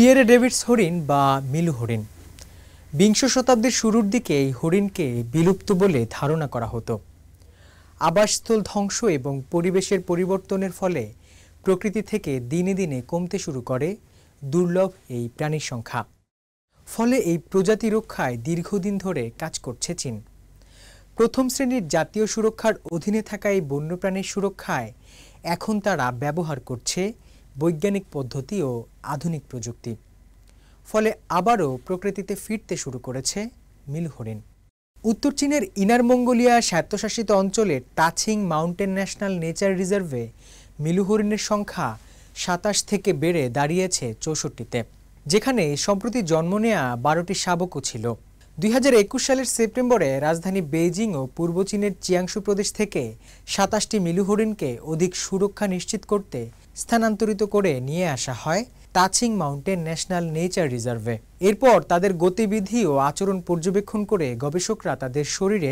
Pierre Davids হরিণ বা মিলু হরিণ বিংশ শতাব্দীর শুরুর দিকে এই হরিণকে বিলুপ্ত বলে ধারণা করা হতো। আবাসস্থল ধ্বংস এবং পরিবেশের পরিবর্তনের ফলে প্রকৃতি থেকে দিনে দিনে কমতে শুরু করে দুর্লভ এই প্রাণীর সংখ্যা। ফলে এই প্রজাতি রক্ষায় দীর্ঘদিন ধরে কাজ করছে চীন। প্রথম শ্রেণীর জাতীয় সুরক্ষার অধীনে থাকা এই বন্যপ্রাণীর সুরক্ষায় এখন তারা ব্যবহার করছে বৈজ্ঞানিক পদ্ধতি ও আধুনিক প্রযুক্তি। ফলে আবারও প্রকৃতিতে ফিরতে শুরু করেছে মিলু হরিণ। উত্তর চীনের ইনার মঙ্গোলিয়া স্বায়ত্তশাসিত অঞ্চলের টাচিং মাউন্টেন ন্যাশনাল নেচার রিজার্ভে মিলু হরিণের সংখ্যা ২৭ থেকে বেড়ে দাঁড়িয়েছে ৬৪তে, যেখানে সম্প্রতি জন্ম নেয়া ১২টি শাবকও ছিল। ২০২১ সালের সেপ্টেম্বরে রাজধানী বেইজিং ও পূর্ব চীনের চিয়াংশু প্রদেশ থেকে ২৭টি মিলু হরিণকে অধিক সুরক্ষা নিশ্চিত করতে স্থানান্তরিত করে নিয়ে আসা হয় টাচিং মাউন্টেন ন্যাশনাল নেচার রিজার্ভে। এরপর তাদের গতিবিধি ও আচরণ পর্যবেক্ষণ করে গবেষকরা তাদের শরীরে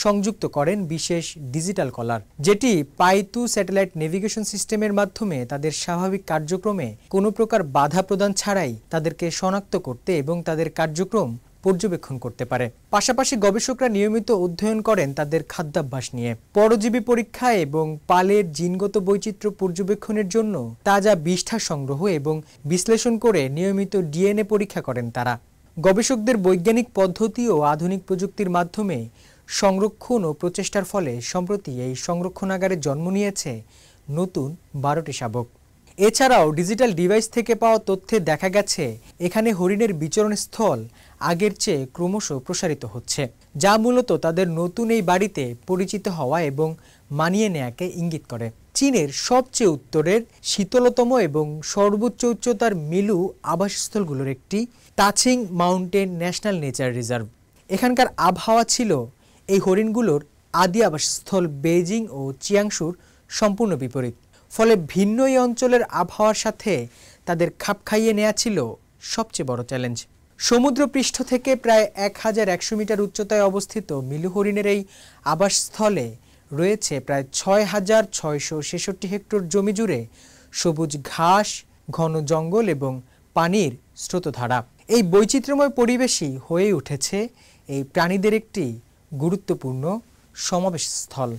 সংযুক্ত করেন বিশেষ ডিজিটাল কলার, যেটি পাই2 স্যাটেলাইট নেভিগেশন সিস্টেমের মাধ্যমে তাদের স্বাভাবিক কার্যক্রমে কোনো প্রকার বাধা প্রদান ছাড়াই তাদেরকে শনাক্ত করতে এবং তাদের কার্যক্রম পর্যবেক্ষণ করতে পারে। পাশাপাশি গবেষকরা নিয়মিত অধ্যয়ন করেন তাদের খাদ্যাভ্যাস নিয়ে, পরজীবী পরীক্ষা এবং পালের জিনগত বৈচিত্র্য পর্যবেক্ষণের জন্য তাজা বিষ্ঠা সংগ্রহ এবং বিশ্লেষণ করে নিয়মিত ডিএনএ পরীক্ষা করেন তারা। গবেষকদের বৈজ্ঞানিক পদ্ধতি ও আধুনিক প্রযুক্তির মাধ্যমে সংরক্ষণ ও প্রচেষ্টার ফলে সম্প্রতি এই সংরক্ষণাগারে জন্ম নিয়েছে নতুন ১২টি শাবক। এছাড়াও ডিজিটাল ডিভাইস থেকে পাওয়া তথ্যে দেখা গেছে এখানে হরিণের বিচরণস্থল আগের চেয়ে ক্রমশ প্রসারিত হচ্ছে, যা মূলত তাদের নতুন এই বাড়িতে পরিচিত হওয়া এবং মানিয়ে নেয়াকে ইঙ্গিত করে। চীনের সবচেয়ে উত্তরের শীতলতম এবং সর্বোচ্চ উচ্চতার মিলু আবাসস্থলগুলোর একটি touching mountain national nature reserve. এখানকার আবহাওয়া ছিল এই হরিণগুলোর আদি আবাসস্থল বেইজিং ও চিয়াংশুর সম্পূর্ণ বিপরীত। ফলে ভিন্ন এই অঞ্চলের আবহাওয়ার সাথে তাদের খাপ খাইয়ে নেওয়া ছিল সবচেয়ে বড় চ্যালেঞ্জ। সমুদ্রপৃষ্ঠ থেকে প্রায় ১১০০ মিটার উচ্চতায় অবস্থিত মিলু হরিণের এই আবাসস্থলে রয়েছে প্রায় ৬,৬৬৬ হেক্টর জমি জুড়ে সবুজ ঘাস, ঘন জঙ্গল এবং পানির স্রোতধারা। এই বৈচিত্র্যময় পরিবেশই হয়ে উঠেছে এই প্রাণীদের একটি গুরুত্বপূর্ণ সমাবেশস্থল।